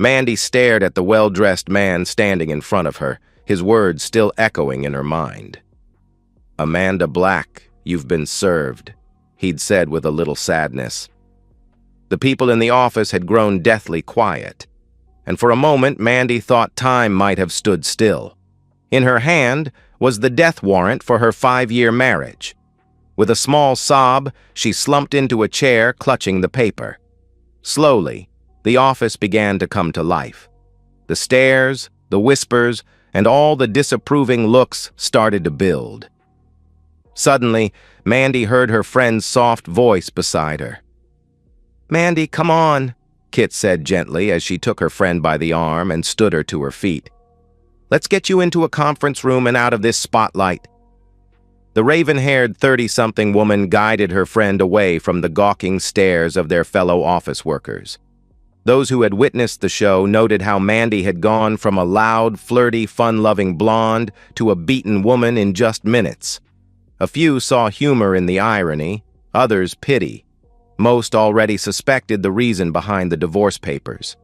Mandy stared at the well-dressed man standing in front of her, his words still echoing in her mind. "Amanda Black, you've been served," he'd said with a little sadness. The people in the office had grown deathly quiet, and for a moment Mandy thought time might have stood still. In her hand was the death warrant for her 5-year marriage. With a small sob, she slumped into a chair, clutching the paper. Slowly, the office began to come to life. The stares, the whispers, and all the disapproving looks started to build. Suddenly, Mandy heard her friend's soft voice beside her. "Mandy, come on," Kit said gently as she took her friend by the arm and stood her to her feet. "Let's get you into a conference room and out of this spotlight." The raven-haired 30-something woman guided her friend away from the gawking stares of their fellow office workers. Those who had witnessed the show noted how Mandy had gone from a loud, flirty, fun-loving blonde to a beaten woman in just minutes. A few saw humor in the irony, others pity. Most already suspected the reason behind the divorce papers.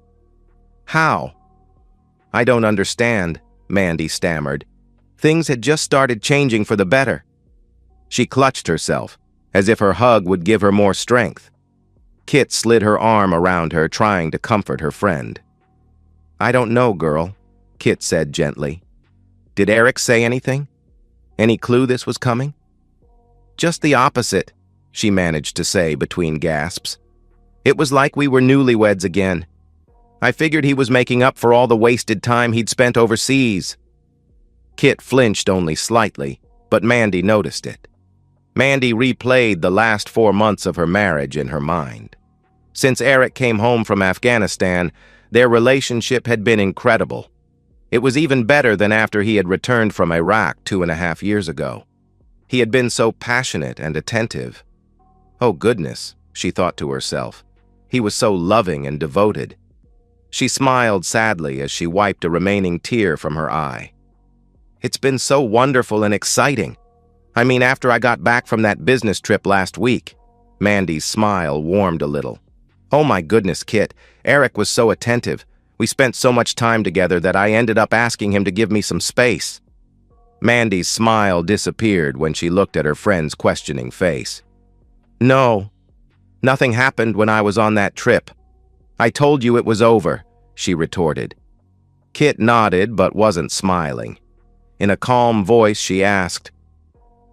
"How?" "I don't understand," Mandy stammered. Things had just started changing for the better. She clutched herself, as if her hug would give her more strength. Kit slid her arm around her, trying to comfort her friend. "I don't know, girl," Kit said gently. "Did Eric say anything? Any clue this was coming?" "Just the opposite," she managed to say between gasps. "It was like we were newlyweds again. I figured he was making up for all the wasted time he'd spent overseas." Kit flinched only slightly, but Mandy noticed it. Mandy replayed the last 4 months of her marriage in her mind. Since Eric came home from Afghanistan, their relationship had been incredible. It was even better than after he had returned from Iraq 2.5 years ago. He had been so passionate and attentive. Oh goodness, she thought to herself. He was so loving and devoted. She smiled sadly as she wiped a remaining tear from her eye. "It's been so wonderful and exciting. I mean, after I got back from that business trip last week." Mandy's smile warmed a little. "Oh my goodness, Kit, Eric was so attentive. We spent so much time together that I ended up asking him to give me some space." Mandy's smile disappeared when she looked at her friend's questioning face. "No, nothing happened when I was on that trip. I told you it was over," she retorted. Kit nodded but wasn't smiling. In a calm voice, she asked,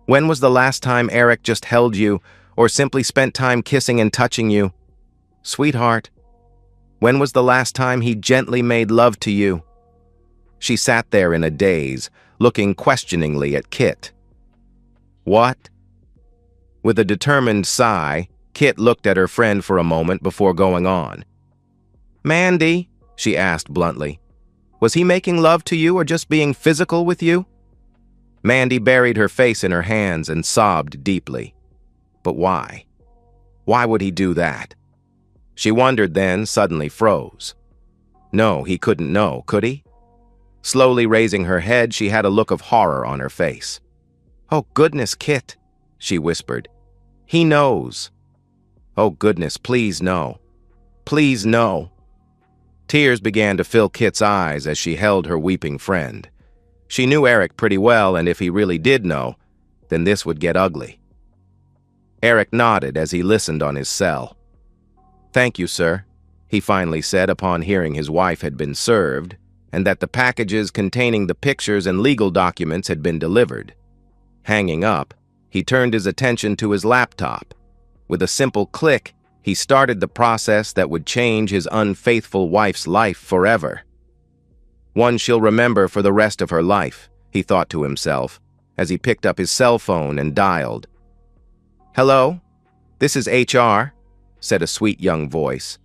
"When was the last time Eric just held you or simply spent time kissing and touching you? Sweetheart, when was the last time he gently made love to you?" She sat there in a daze, looking questioningly at Kit. "What?" With a determined sigh, Kit looked at her friend for a moment before going on. "Mandy," she asked bluntly, "was he making love to you or just being physical with you?" Mandy buried her face in her hands and sobbed deeply. But why? Why would he do that? She wondered, then suddenly froze. No, he couldn't know, could he? Slowly raising her head, she had a look of horror on her face. "Oh goodness, Kit," she whispered. "He knows." "Oh goodness, please no. Please no." Tears began to fill Kit's eyes as she held her weeping friend. She knew Eric pretty well, and if he really did know, then this would get ugly. Eric nodded as he listened on his cell. "Thank you, sir," he finally said upon hearing his wife had been served, and that the packages containing the pictures and legal documents had been delivered. Hanging up, he turned his attention to his laptop. With a simple click, he started the process that would change his unfaithful wife's life forever. One she'll remember for the rest of her life, he thought to himself, as he picked up his cell phone and dialed. "Hello? This is HR," said a sweet young voice.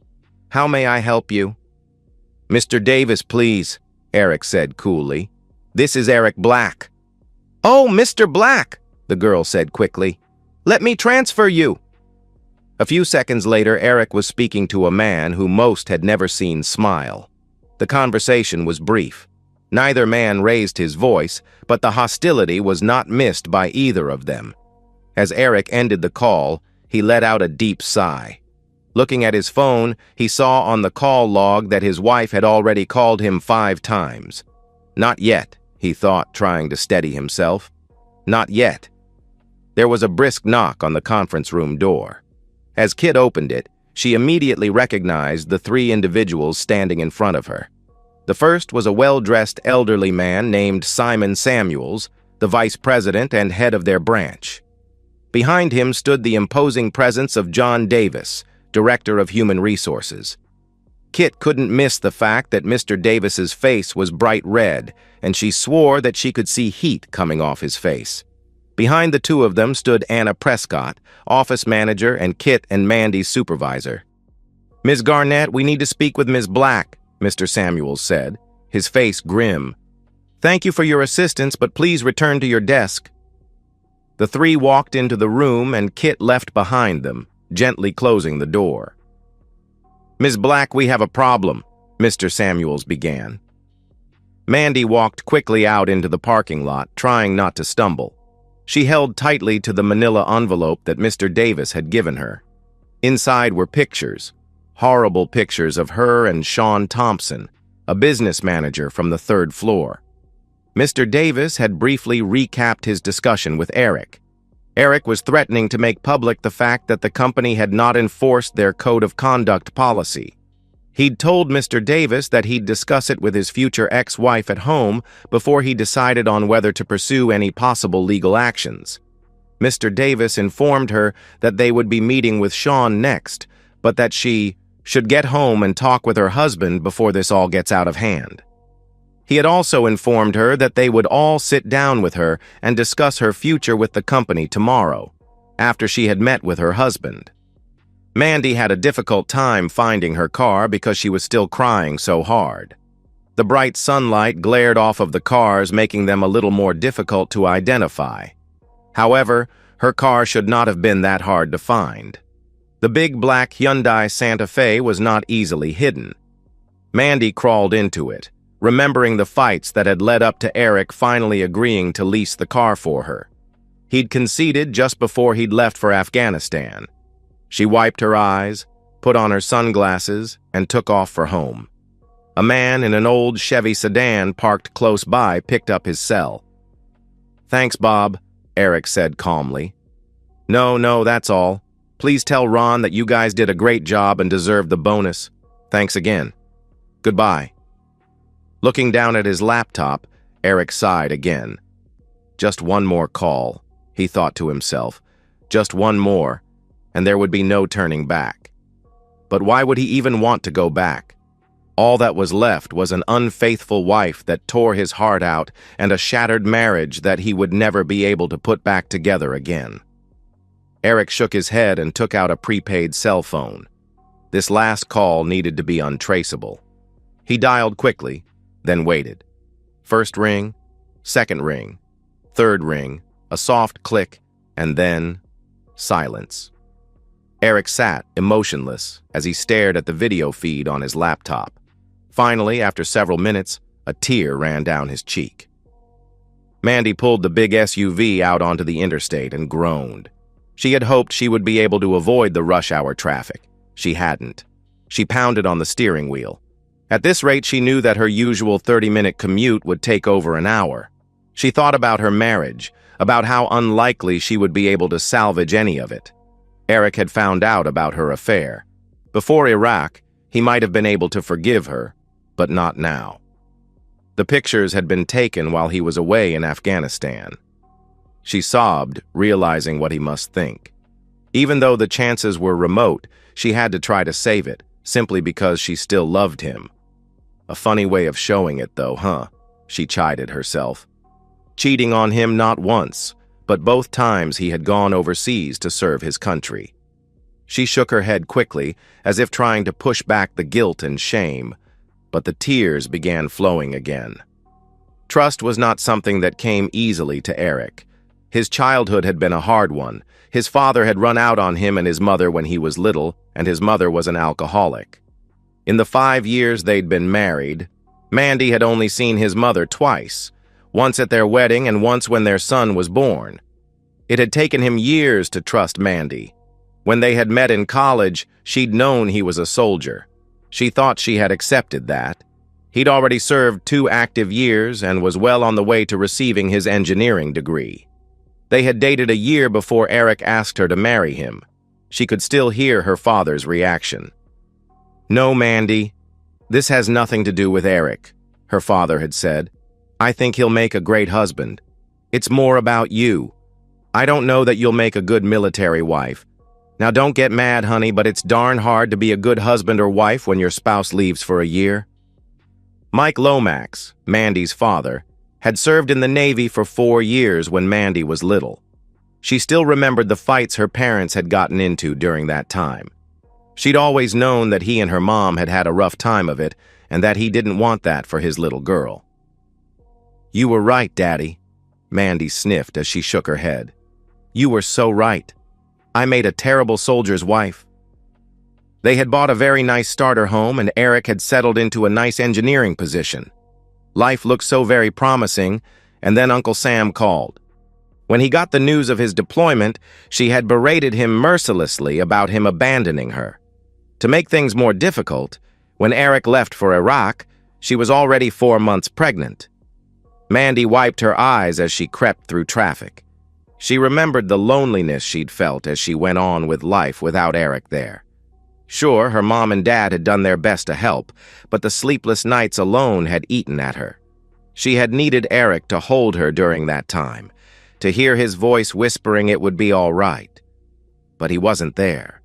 "How may I help you?" "Mr. Davis, please," Eric said coolly. "This is Eric Black." "Oh, Mr. Black," the girl said quickly. "Let me transfer you." A few seconds later, Eric was speaking to a man who most had never seen smile. The conversation was brief. Neither man raised his voice, but the hostility was not missed by either of them. As Eric ended the call, he let out a deep sigh. Looking at his phone, he saw on the call log that his wife had already called him 5 times. Not yet, he thought, trying to steady himself. Not yet. There was a brisk knock on the conference room door. As Kit opened it, she immediately recognized the 3 individuals standing in front of her. The first was a well-dressed elderly man named Simon Samuels, the vice president and head of their branch. Behind him stood the imposing presence of John Davis, director of human resources. Kit couldn't miss the fact that Mr. Davis's face was bright red, and she swore that she could see heat coming off his face. Behind the 2 of them stood Anna Prescott, office manager and Kit and Mandy's supervisor. "Ms. Garnett, we need to speak with Ms. Black," Mr. Samuels said, his face grim. "Thank you for your assistance, but please return to your desk." The 3 walked into the room and Kit left behind them, gently closing the door. "Ms. Black, we have a problem," Mr. Samuels began. Mandy walked quickly out into the parking lot, trying not to stumble. She held tightly to the manila envelope that Mr. Davis had given her. Inside were pictures, horrible pictures of her and Sean Thompson, a business manager from the 3rd floor. Mr. Davis had briefly recapped his discussion with Eric. Eric was threatening to make public the fact that the company had not enforced their code of conduct policy. He'd told Mr. Davis that he'd discuss it with his future ex-wife at home before he decided on whether to pursue any possible legal actions. Mr. Davis informed her that they would be meeting with Sean next, but that she should get home and talk with her husband before this all gets out of hand. He had also informed her that they would all sit down with her and discuss her future with the company tomorrow, after she had met with her husband. Mandy had a difficult time finding her car because she was still crying so hard. The bright sunlight glared off of the cars, making them a little more difficult to identify. However, her car should not have been that hard to find. The big black Hyundai Santa Fe was not easily hidden. Mandy crawled into it, remembering the fights that had led up to Eric finally agreeing to lease the car for her. He'd conceded just before he'd left for Afghanistan. She wiped her eyes, put on her sunglasses, and took off for home. A man in an old Chevy sedan parked close by picked up his cell. "Thanks, Bob," Eric said calmly. No, that's all. Please tell Ron that you guys did a great job and deserve the bonus. Thanks again. Goodbye." Looking down at his laptop, Eric sighed again. Just one more call, he thought to himself. Just one more, and there would be no turning back. But why would he even want to go back? All that was left was an unfaithful wife that tore his heart out and a shattered marriage that he would never be able to put back together again. Eric shook his head and took out a prepaid cell phone. This last call needed to be untraceable. He dialed quickly, then waited. First ring, second ring, third ring, a soft click, and then silence. Eric sat, emotionless, as he stared at the video feed on his laptop. Finally, after several minutes, a tear ran down his cheek. Mandy pulled the big SUV out onto the interstate and groaned. She had hoped she would be able to avoid the rush hour traffic. She hadn't. She pounded on the steering wheel. At this rate, she knew that her usual 30-minute commute would take over an hour. She thought about her marriage, about how unlikely she would be able to salvage any of it. Eric had found out about her affair. Before Iraq, he might have been able to forgive her, but not now. The pictures had been taken while he was away in Afghanistan. She sobbed, realizing what he must think. Even though the chances were remote, she had to try to save it, simply because she still loved him. A funny way of showing it, though, huh? She chided herself. Cheating on him not once, but both times he had gone overseas to serve his country. She shook her head quickly, as if trying to push back the guilt and shame, but the tears began flowing again. Trust was not something that came easily to Eric. His childhood had been a hard one. His father had run out on him and his mother when he was little, and his mother was an alcoholic. In the 5 years they'd been married, Mandy had only seen his mother twice, once at their wedding and once when their son was born. It had taken him years to trust Mandy. When they had met in college, she'd known he was a soldier. She thought she had accepted that. He'd already served 2 active years and was well on the way to receiving his engineering degree. They had dated a year before Eric asked her to marry him. She could still hear her father's reaction. "No, Mandy, this has nothing to do with Eric," her father had said. "I think he'll make a great husband. It's more about you. I don't know that you'll make a good military wife. Now don't get mad, honey, but it's darn hard to be a good husband or wife when your spouse leaves for a year." Mike Lomax, Mandy's father, had served in the Navy for 4 years when Mandy was little. She still remembered the fights her parents had gotten into during that time. She'd always known that he and her mom had had a rough time of it and that he didn't want that for his little girl. "You were right, Daddy," Mandy sniffed as she shook her head. "You were so right. I made a terrible soldier's wife." They had bought a very nice starter home and Eric had settled into a nice engineering position. Life looked so very promising, and then Uncle Sam called. When he got the news of his deployment, she had berated him mercilessly about him abandoning her. To make things more difficult, when Eric left for Iraq, she was already 4 months pregnant. Mandy wiped her eyes as she crept through traffic. She remembered the loneliness she'd felt as she went on with life without Eric there. Sure, her mom and dad had done their best to help, but the sleepless nights alone had eaten at her. She had needed Eric to hold her during that time, to hear his voice whispering it would be all right. But he wasn't there.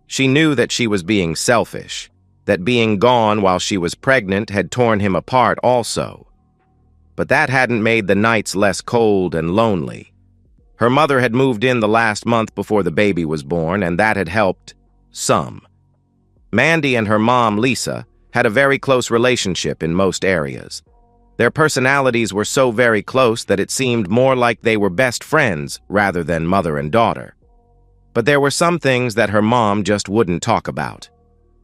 She knew that she was being selfish, that being gone while she was pregnant had torn him apart also. But that hadn't made the nights less cold and lonely. Her mother had moved in the last month before the baby was born, and that had helped some. Mandy and her mom, Lisa, had a very close relationship in most areas. Their personalities were so very close that it seemed more like they were best friends rather than mother and daughter. But there were some things that her mom just wouldn't talk about.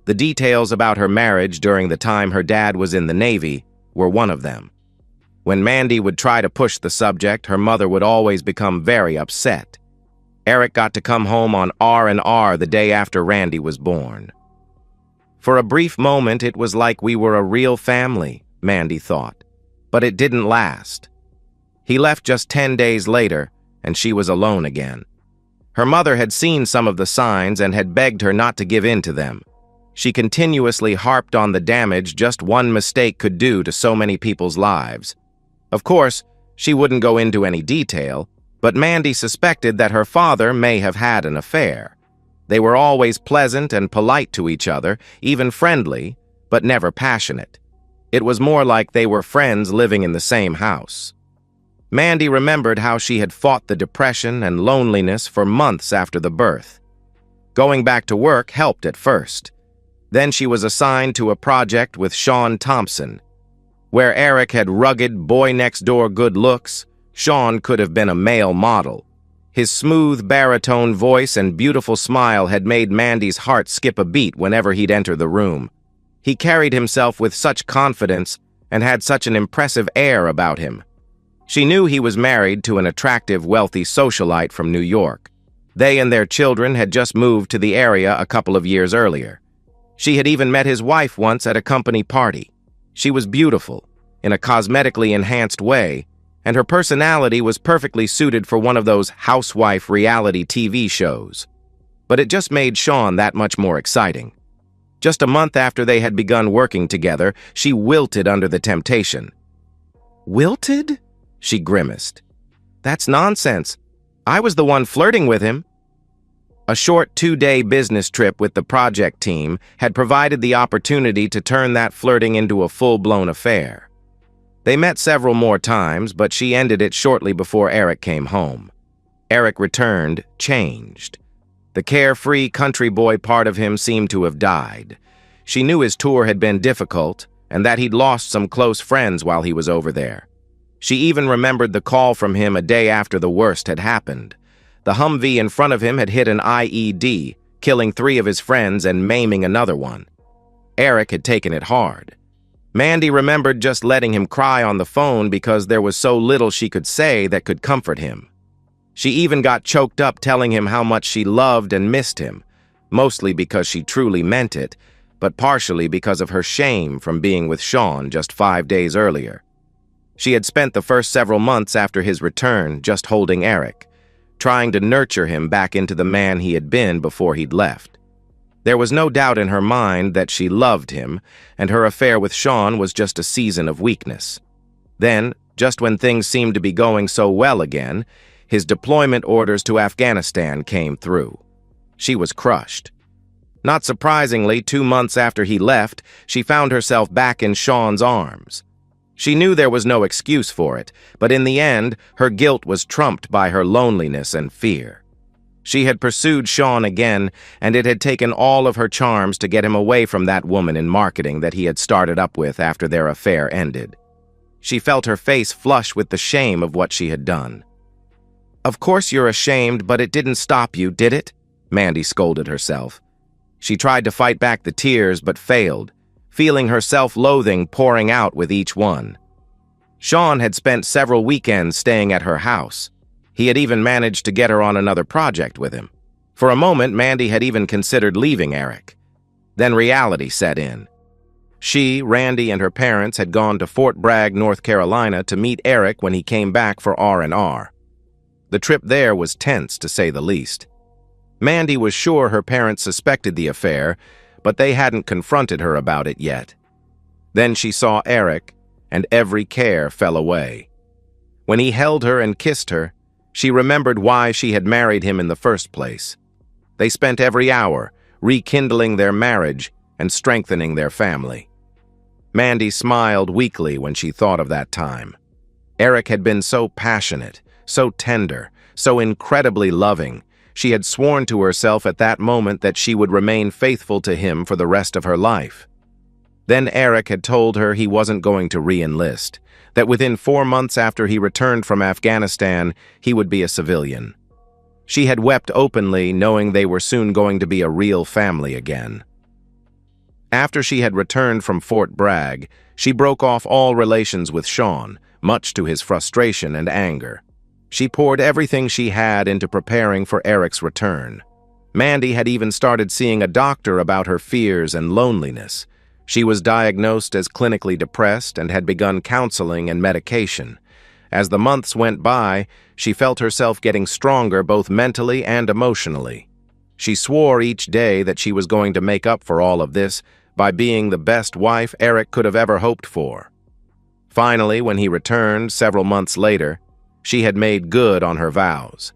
The details about her marriage during the time her dad was in the Navy were one of them. When Mandy would try to push the subject, her mother would always become very upset. Eric got to come home on R&R the day after Randy was born. For a brief moment, it was like we were a real family, Mandy thought. But it didn't last. He left just 10 days later, and she was alone again. Her mother had seen some of the signs and had begged her not to give in to them. She continuously harped on the damage just one mistake could do to so many people's lives. Of course, she wouldn't go into any detail, but Mandy suspected that her father may have had an affair. They were always pleasant and polite to each other, even friendly, but never passionate. It was more like they were friends living in the same house. Mandy remembered how she had fought the depression and loneliness for months after the birth. Going back to work helped at first. Then she was assigned to a project with Sean Thompson. Where Eric had rugged, boy-next-door good looks, Sean could have been a male model. His smooth baritone voice and beautiful smile had made Mandy's heart skip a beat whenever he'd enter the room. He carried himself with such confidence and had such an impressive air about him. She knew he was married to an attractive, wealthy socialite from New York. They and their children had just moved to the area a couple of years earlier. She had even met his wife once at a company party. She was beautiful, in a cosmetically enhanced way, and her personality was perfectly suited for one of those housewife reality TV shows. But it just made Sean that much more exciting. Just a month after they had begun working together, she wilted under the temptation. "Wilted?" she grimaced. "That's nonsense. I was the one flirting with him." A short 2-day business trip with the project team had provided the opportunity to turn that flirting into a full-blown affair. They met several more times, but she ended it shortly before Eric came home. Eric returned, changed. The carefree country boy part of him seemed to have died. She knew his tour had been difficult, and that he'd lost some close friends while he was over there. She even remembered the call from him a day after the worst had happened. The Humvee in front of him had hit an IED, killing 3 of his friends and maiming another one. Eric had taken it hard. Mandy remembered just letting him cry on the phone because there was so little she could say that could comfort him. She even got choked up telling him how much she loved and missed him, mostly because she truly meant it, but partially because of her shame from being with Sean just 5 days earlier. She had spent the first several months after his return just holding Eric, trying to nurture him back into the man he had been before he'd left. There was no doubt in her mind that she loved him, and her affair with Sean was just a season of weakness. Then, just when things seemed to be going so well again, his deployment orders to Afghanistan came through. She was crushed. Not surprisingly, 2 months after he left, she found herself back in Sean's arms. She knew there was no excuse for it, but in the end, her guilt was trumped by her loneliness and fear. She had pursued Sean again, and it had taken all of her charms to get him away from that woman in marketing that he had started up with after their affair ended. She felt her face flush with the shame of what she had done. "Of course you're ashamed, but it didn't stop you, did it?" Mandy scolded herself. She tried to fight back the tears but failed, feeling her self-loathing pouring out with each one. Sean had spent several weekends staying at her house. He had even managed to get her on another project with him. For a moment, Mandy had even considered leaving Eric. Then reality set in. She, Randy, and her parents had gone to Fort Bragg, North Carolina to meet Eric when he came back for R&R. The trip there was tense, to say the least. Mandy was sure her parents suspected the affair, but they hadn't confronted her about it yet. Then she saw Eric, and every care fell away. When he held her and kissed her, she remembered why she had married him in the first place. They spent every hour rekindling their marriage and strengthening their family. Mandy smiled weakly when she thought of that time. Eric had been so passionate, so tender, so incredibly loving. She had sworn to herself at that moment that she would remain faithful to him for the rest of her life. Then Eric had told her he wasn't going to re-enlist, that within 4 months after he returned from Afghanistan, he would be a civilian. She had wept openly, knowing they were soon going to be a real family again. After she had returned from Fort Bragg, she broke off all relations with Sean, much to his frustration and anger. She poured everything she had into preparing for Eric's return. Mandy had even started seeing a doctor about her fears and loneliness. She was diagnosed as clinically depressed and had begun counseling and medication. As the months went by, she felt herself getting stronger both mentally and emotionally. She swore each day that she was going to make up for all of this by being the best wife Eric could have ever hoped for. Finally, when he returned several months later, she had made good on her vows.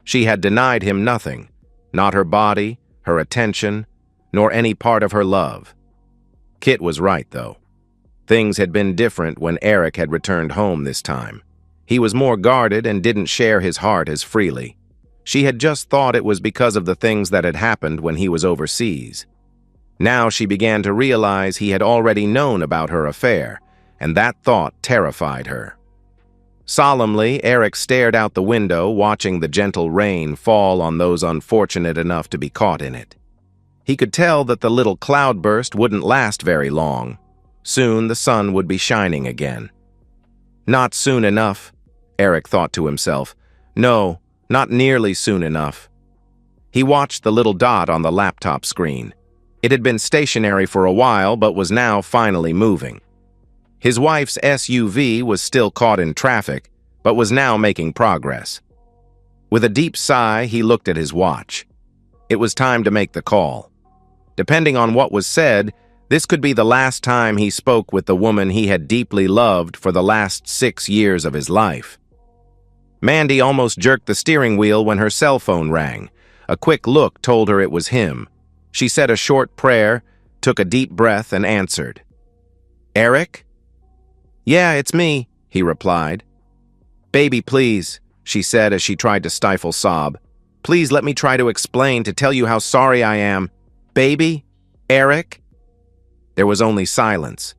She had denied him nothing, not her body, her attention, nor any part of her love. Kit was right, though. Things had been different when Eric had returned home this time. He was more guarded and didn't share his heart as freely. She had just thought it was because of the things that had happened when he was overseas. Now she began to realize he had already known about her affair, and that thought terrified her. Solemnly, Eric stared out the window, watching the gentle rain fall on those unfortunate enough to be caught in it. He could tell that the little cloudburst wouldn't last very long. Soon the sun would be shining again. Not soon enough, Eric thought to himself. No, not nearly soon enough. He watched the little dot on the laptop screen. It had been stationary for a while, but was now finally moving. His wife's SUV was still caught in traffic, but was now making progress. With a deep sigh, he looked at his watch. It was time to make the call. Depending on what was said, this could be the last time he spoke with the woman he had deeply loved for the last 6 years of his life. Mandy almost jerked the steering wheel when her cell phone rang. A quick look told her it was him. She said a short prayer, took a deep breath, and answered. "Eric?" "Yeah, it's me," he replied. "Baby, please," she said as she tried to stifle sob. "Please let me try to explain, to tell you how sorry I am. Baby? Eric?" There was only silence.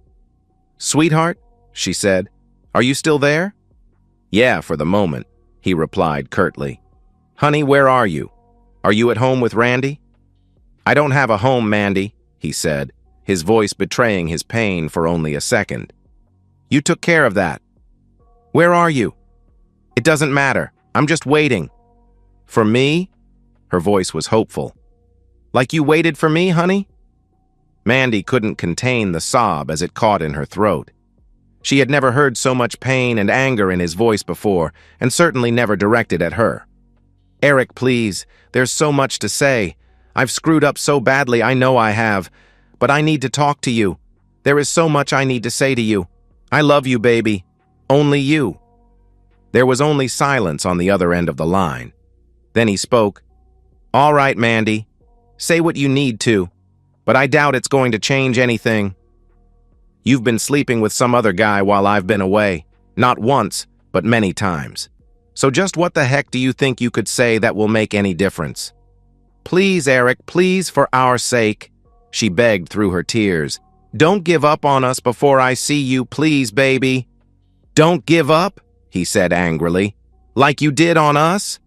"Sweetheart," she said, "are you still there?" "Yeah, for the moment," he replied curtly. "Honey, where are you? Are you at home with Randy?" "I don't have a home, Mandy," he said, his voice betraying his pain for only a second. "You took care of that." "Where are you?" "It doesn't matter. I'm just waiting. For me? Her voice was hopeful. Like you waited for me, honey? Mandy couldn't contain the sob as it caught in her throat. She had never heard so much pain and anger in his voice before, and certainly never directed at her. Eric, please, there's so much to say. I've screwed up so badly, I know I have. But I need to talk to you. There is so much I need to say to you. I love you, baby. Only you. There was only silence on the other end of the line. Then he spoke. All right, Mandy. Say what you need to, but I doubt it's going to change anything. You've been sleeping with some other guy while I've been away. Not once, but many times. So just what the heck do you think you could say that will make any difference? Please, Eric, please, for our sake, she begged through her tears. Don't give up on us before I see you, please, baby. Don't give up, he said angrily. Like you did on us?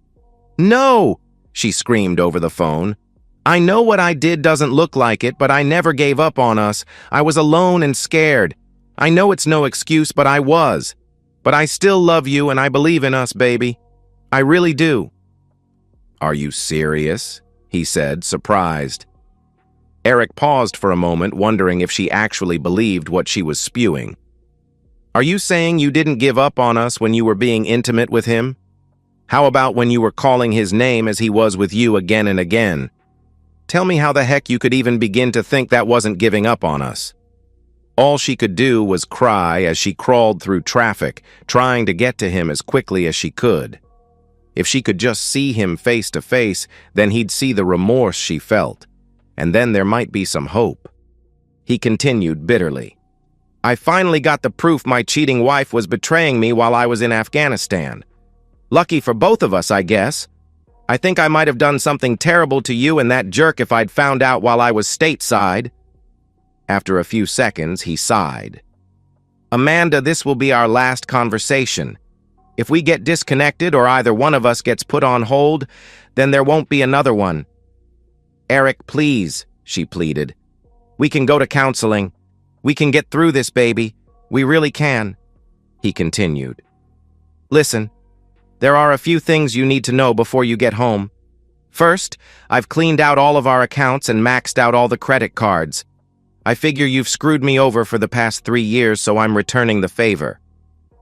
No, she screamed over the phone. I know what I did doesn't look like it, but I never gave up on us. I was alone and scared. I know it's no excuse, but I was. But I still love you and I believe in us, baby. I really do. Are you serious? He said, surprised. Eric paused for a moment, wondering if she actually believed what she was spewing. Are you saying you didn't give up on us when you were being intimate with him? How about when you were calling his name as he was with you again and again? Tell me how the heck you could even begin to think that wasn't giving up on us. All she could do was cry as she crawled through traffic, trying to get to him as quickly as she could. If she could just see him face to face, then he'd see the remorse she felt, and then there might be some hope. He continued bitterly. I finally got the proof my cheating wife was betraying me while I was in Afghanistan. Lucky for both of us, I guess. I think I might have done something terrible to you and that jerk if I'd found out while I was stateside. After a few seconds, he sighed. Amanda, this will be our last conversation. If we get disconnected or either one of us gets put on hold, then there won't be another one. Eric, please, she pleaded. We can go to counseling. We can get through this, baby. We really can. He continued. Listen. There are a few things you need to know before you get home. First, I've cleaned out all of our accounts and maxed out all the credit cards. I figure you've screwed me over for the past 3 years, so I'm returning the favor.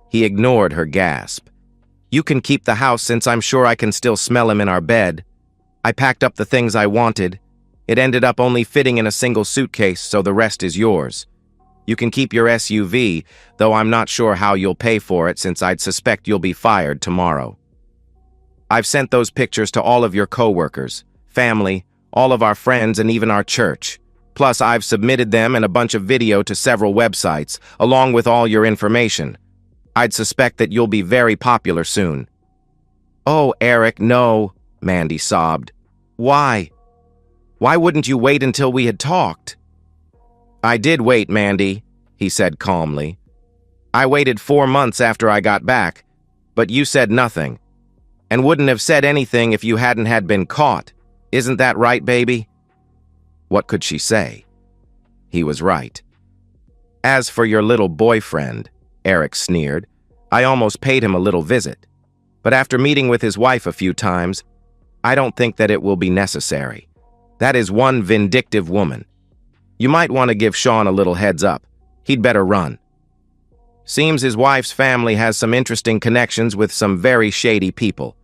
He ignored her gasp. You can keep the house since I'm sure I can still smell him in our bed. I packed up the things I wanted. It ended up only fitting in a single suitcase, so the rest is yours. You can keep your SUV, though I'm not sure how you'll pay for it since I'd suspect you'll be fired tomorrow. I've sent those pictures to all of your coworkers, family, all of our friends, and even our church. Plus, I've submitted them and a bunch of video to several websites, along with all your information. I'd suspect that you'll be very popular soon. Oh, Eric, no, Mandy sobbed. Why? Why wouldn't you wait until we had talked? I did wait, Mandy, he said calmly. I waited 4 months after I got back, but you said nothing, and wouldn't have said anything if you hadn't had been caught. Isn't that right, baby? What could she say? He was right. As for your little boyfriend, Eric sneered, I almost paid him a little visit, but after meeting with his wife a few times, I don't think that it will be necessary. That is one vindictive woman. You might want to give Sean a little heads up. He'd better run. Seems his wife's family has some interesting connections with some very shady people.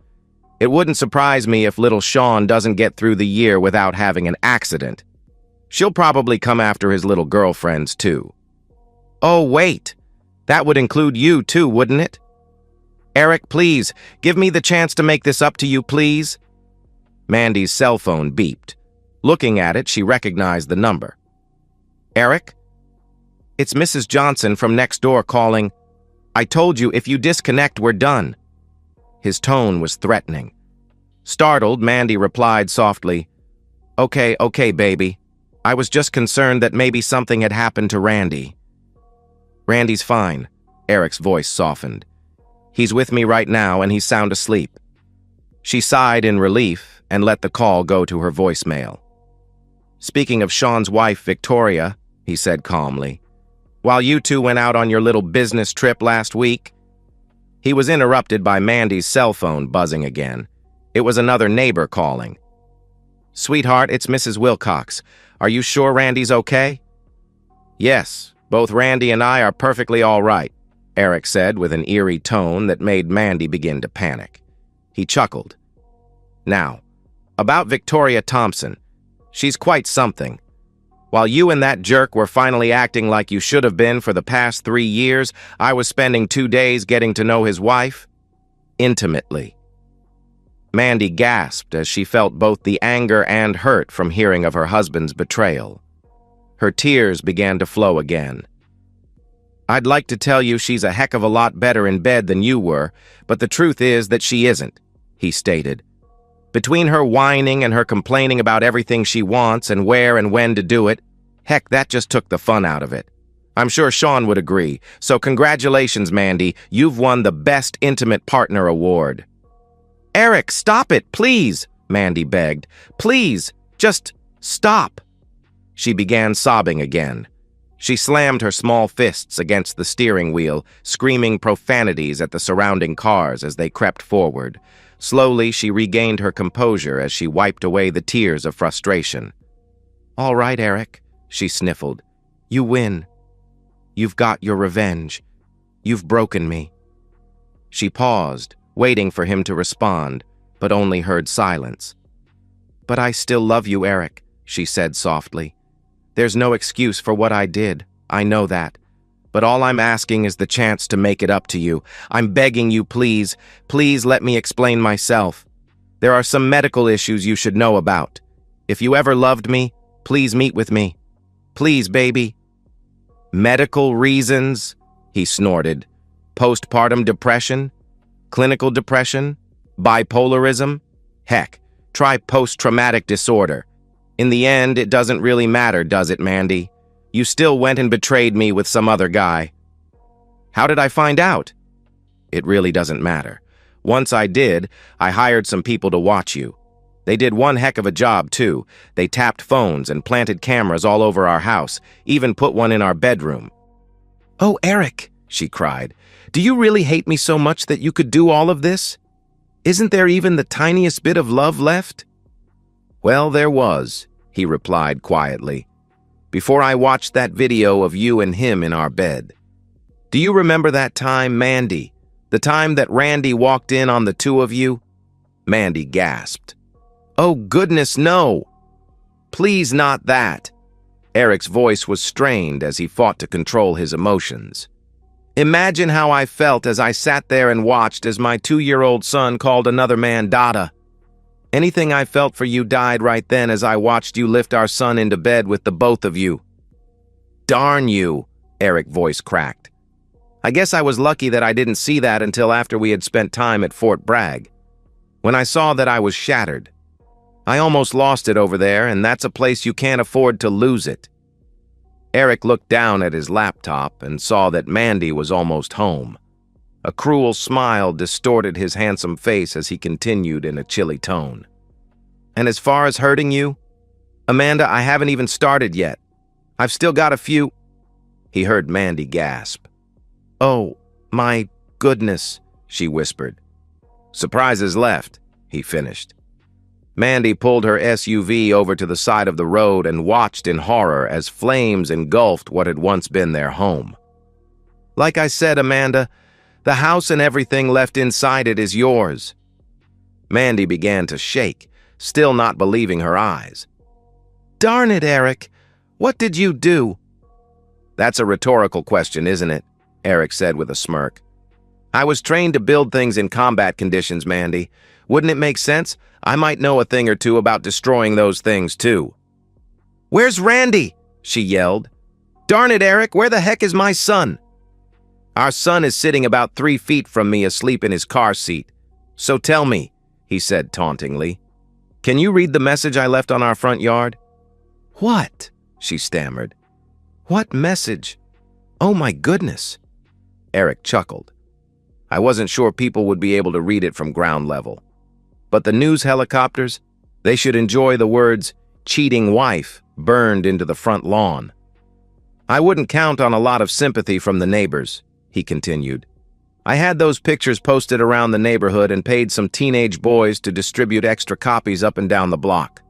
It wouldn't surprise me if little Sean doesn't get through the year without having an accident. She'll probably come after his little girlfriends, too. Oh, wait. That would include you, too, wouldn't it? Eric, please, give me the chance to make this up to you, please. Mandy's cell phone beeped. Looking at it, she recognized the number. Eric? It's Mrs. Johnson from next door calling. I told you, if you disconnect, we're done. His tone was threatening. Startled, Mandy replied softly, Okay, baby. I was just concerned that maybe something had happened to Randy. Randy's fine, Eric's voice softened. He's with me right now and he's sound asleep. She sighed in relief and let the call go to her voicemail. Speaking of Sean's wife, Victoria, he said calmly, while you two went out on your little business trip last week. He was interrupted by Mandy's cell phone buzzing again. It was another neighbor calling. "Sweetheart, it's Mrs. Wilcox. Are you sure Randy's okay?" "Yes, both Randy and I are perfectly all right," Eric said with an eerie tone that made Mandy begin to panic. He chuckled. "Now, about Victoria Thompson. She's quite something. While you and that jerk were finally acting like you should have been for the past 3 years, I was spending 2 days getting to know his wife intimately." Mandy gasped as she felt both the anger and hurt from hearing of her husband's betrayal. Her tears began to flow again. "I'd like to tell you she's a heck of a lot better in bed than you were, but the truth is that she isn't," he stated. "Between her whining and her complaining about everything she wants and where and when to do it, heck, that just took the fun out of it. I'm sure Sean would agree, so congratulations, Mandy. You've won the Best Intimate Partner Award." "Eric, stop it, please," Mandy begged. "Please, just stop." She began sobbing again. She slammed her small fists against the steering wheel, screaming profanities at the surrounding cars as they crept forward. Slowly, she regained her composure as she wiped away the tears of frustration. "All right, Eric," she sniffled. "You win. You've got your revenge. You've broken me." She paused, waiting for him to respond, but only heard silence. "But I still love you, Eric," she said softly. "There's no excuse for what I did. I know that. But all I'm asking is the chance to make it up to you. I'm begging you, please, please let me explain myself. There are some medical issues you should know about. If you ever loved me, please meet with me. Please, baby." "Medical reasons?" he snorted. "Postpartum depression? Clinical depression? Bipolarism? Heck, try post-traumatic disorder. In the end, it doesn't really matter, does it, Mandy? You still went and betrayed me with some other guy." "How did I find out?" "It really doesn't matter. Once I did, I hired some people to watch you. They did one heck of a job, too. They tapped phones and planted cameras all over our house, even put one in our bedroom." "Oh, Eric," she cried, "do you really hate me so much that you could do all of this? Isn't there even the tiniest bit of love left?" "Well, there was," he replied quietly, "before I watched that video of you and him in our bed. Do you remember that time, Mandy? The time that Randy walked in on the two of you?" Mandy gasped. "Oh, goodness, no! Please, not that." Eric's voice was strained as he fought to control his emotions. "Imagine how I felt as I sat there and watched as my 2-year-old son called another man Dada. Anything I felt for you died right then as I watched you lift our son into bed with the both of you." "Darn you," Eric's voice cracked. "I guess I was lucky that I didn't see that until after we had spent time at Fort Bragg. When I saw that, I was shattered. I almost lost it over there, and that's a place you can't afford to lose it." Eric looked down at his laptop and saw that Mandy was almost home. A cruel smile distorted his handsome face as he continued in a chilly tone. "And as far as hurting you, Amanda, I haven't even started yet. I've still got a few—" He heard Mandy gasp. "Oh, my goodness," she whispered. "Surprises left," he finished. Mandy pulled her SUV over to the side of the road and watched in horror as flames engulfed what had once been their home. "Like I said, Amanda, the house and everything left inside it is yours." Mandy began to shake, still not believing her eyes. "Darn it, Eric. What did you do?" "That's a rhetorical question, isn't it?" Eric said with a smirk. "I was trained to build things in combat conditions, Mandy. Wouldn't it make sense? I might know a thing or two about destroying those things, too." "Where's Randy?" she yelled. "Darn it, Eric, where the heck is my son?" "Our son is sitting about 3 feet from me asleep in his car seat. So tell me," he said tauntingly, "can you read the message I left on our front yard?" "What?" she stammered. "What message? Oh my goodness." Eric chuckled. "I wasn't sure people would be able to read it from ground level. But the news helicopters, they should enjoy the words, 'cheating wife,' burned into the front lawn. I wouldn't count on a lot of sympathy from the neighbors," he continued. I had those pictures posted around the neighborhood and paid some teenage boys to distribute extra copies up and down the block."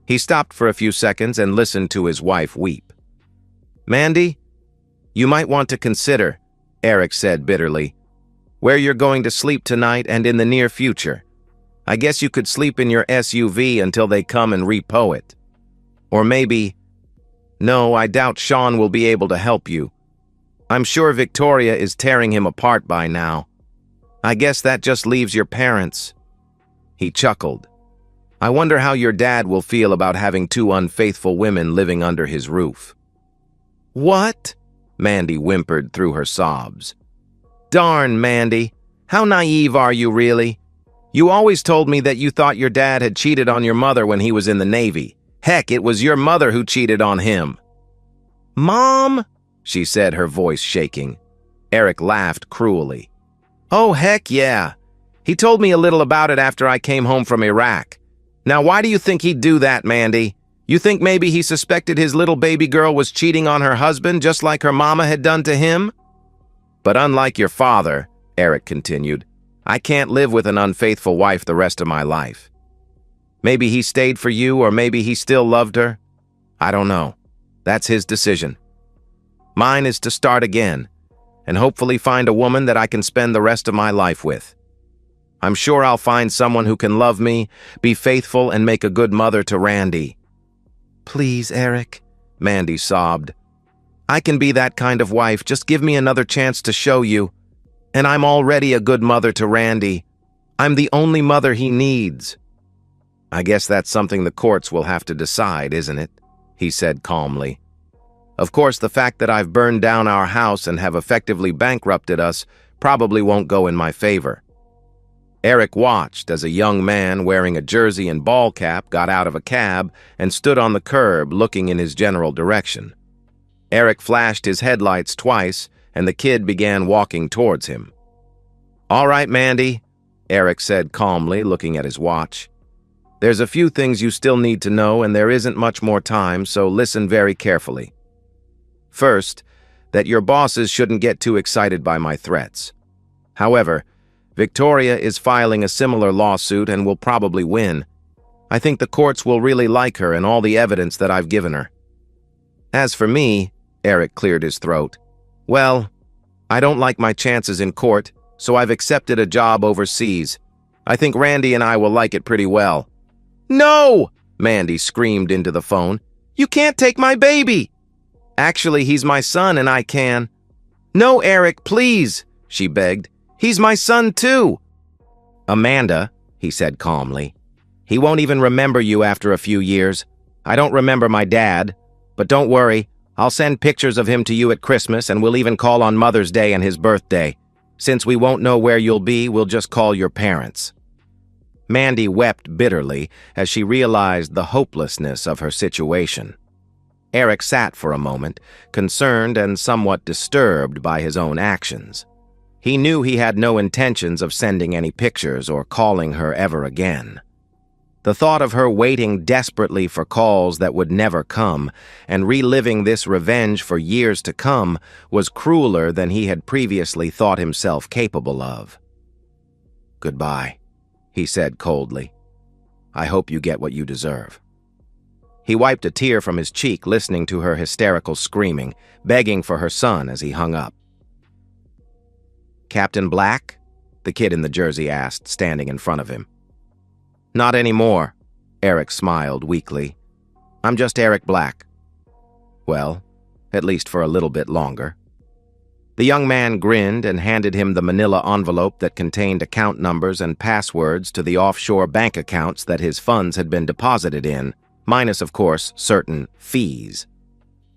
He stopped for a few seconds and listened to his wife weep. "Mandy, you might want to consider," Eric said bitterly, "where you're going to sleep tonight and in the near future. I guess you could sleep in your SUV until they come and repo it. Or maybe... No, I doubt Sean will be able to help you. I'm sure Victoria is tearing him apart by now. I guess that just leaves your parents." He chuckled. "I wonder how your dad will feel about having two unfaithful women living under his roof." "What?" Mandy whimpered through her sobs. "Darn, Mandy. How naive are you, really? You always told me that you thought your dad had cheated on your mother when he was in the Navy. Heck, it was your mother who cheated on him." "Mom?" she said, her voice shaking. Eric laughed cruelly. "Oh, heck yeah. He told me a little about it after I came home from Iraq. Now, why do you think he'd do that, Mandy? You think maybe he suspected his little baby girl was cheating on her husband just like her mama had done to him? But unlike your father," Eric continued, "I can't live with an unfaithful wife the rest of my life. Maybe he stayed for you, or maybe he still loved her. I don't know. That's his decision. Mine is to start again, and hopefully find a woman that I can spend the rest of my life with. I'm sure I'll find someone who can love me, be faithful, and make a good mother to Randy." "Please, Eric," Mandy sobbed. "I can be that kind of wife. Just give me another chance to show you. And I'm already a good mother to Randy. I'm the only mother he needs." "I guess that's something the courts will have to decide, isn't it?" he said calmly. "Of course, the fact that I've burned down our house and have effectively bankrupted us probably won't go in my favor." Eric watched as a young man wearing a jersey and ball cap got out of a cab and stood on the curb looking in his general direction. Eric flashed his headlights twice, and the kid began walking towards him. "All right, Mandy," Eric said calmly, looking at his watch. "There's a few things you still need to know, and there isn't much more time, so listen very carefully. First, that your bosses shouldn't get too excited by my threats. However, Victoria is filing a similar lawsuit and will probably win. I think the courts will really like her and all the evidence that I've given her. As for me," Eric cleared his throat, "well, I don't like my chances in court, so I've accepted a job overseas. I think Randy and I will like it pretty well." "No!" Mandy screamed into the phone. "You can't take my baby!" "Actually, he's my son and I can." "No, Eric, please," she begged. "He's my son too." "Amanda," he said calmly, "he won't even remember you after a few years. I don't remember my dad, but don't worry, I'll send pictures of him to you at Christmas, and we'll even call on Mother's Day and his birthday. Since we won't know where you'll be, we'll just call your parents." Mandy wept bitterly as she realized the hopelessness of her situation. Eric sat for a moment, concerned and somewhat disturbed by his own actions. He knew he had no intentions of sending any pictures or calling her ever again. The thought of her waiting desperately for calls that would never come and reliving this revenge for years to come was crueler than he had previously thought himself capable of. "Goodbye," he said coldly. "I hope you get what you deserve." He wiped a tear from his cheek, listening to her hysterical screaming, begging for her son as he hung up. "Captain Black?" the kid in the jersey asked, standing in front of him. "Not anymore," Eric smiled weakly. "I'm just Eric Black." "Well, at least for a little bit longer." The young man grinned and handed him the manila envelope that contained account numbers and passwords to the offshore bank accounts that his funds had been deposited in, minus, of course, certain fees.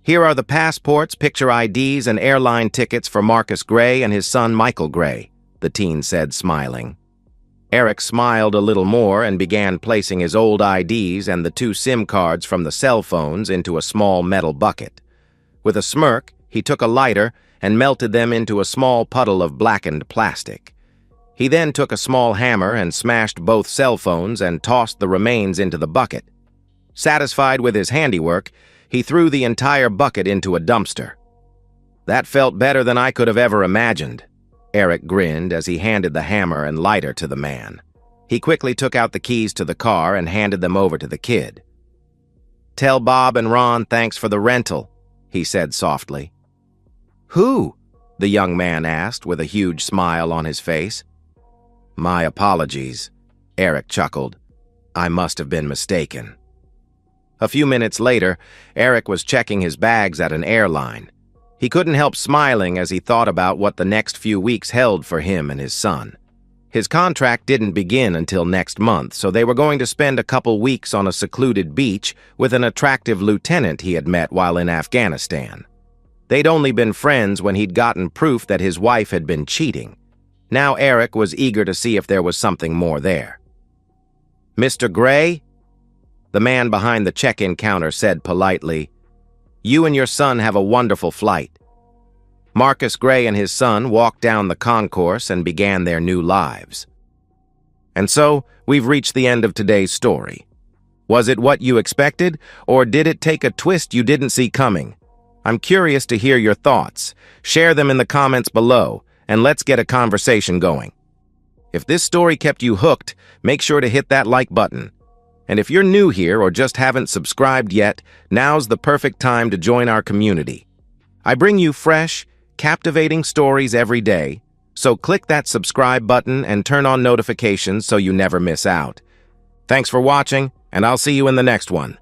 "Here are the passports, picture IDs, and airline tickets for Marcus Gray and his son Michael Gray," the teen said, smiling. Eric smiled a little more and began placing his old IDs and the 2 SIM cards from the cell phones into a small metal bucket. With a smirk, he took a lighter and melted them into a small puddle of blackened plastic. He then took a small hammer and smashed both cell phones and tossed the remains into the bucket. Satisfied with his handiwork, he threw the entire bucket into a dumpster. "That felt better than I could have ever imagined." Eric grinned as he handed the hammer and lighter to the man. He quickly took out the keys to the car and handed them over to the kid. "Tell Bob and Ron thanks for the rental," he said softly. "Who?" the young man asked with a huge smile on his face. "My apologies," Eric chuckled. "I must have been mistaken." A few minutes later, Eric was checking his bags at an airline. He couldn't help smiling as he thought about what the next few weeks held for him and his son. His contract didn't begin until next month, so they were going to spend a couple weeks on a secluded beach with an attractive lieutenant he had met while in Afghanistan. They'd only been friends when he'd gotten proof that his wife had been cheating. Now Eric was eager to see if there was something more there. "Mr. Gray?" The man behind the check-in counter said politely, "You and your son have a wonderful flight." Marcus Gray and his son walked down the concourse and began their new lives. And so, we've reached the end of today's story. Was it what you expected, or did it take a twist you didn't see coming? I'm curious to hear your thoughts. Share them in the comments below, and let's get a conversation going. If this story kept you hooked, make sure to hit that like button. And if you're new here or just haven't subscribed yet, now's the perfect time to join our community. I bring you fresh, captivating stories every day, so click that subscribe button and turn on notifications so you never miss out. Thanks for watching, and I'll see you in the next one.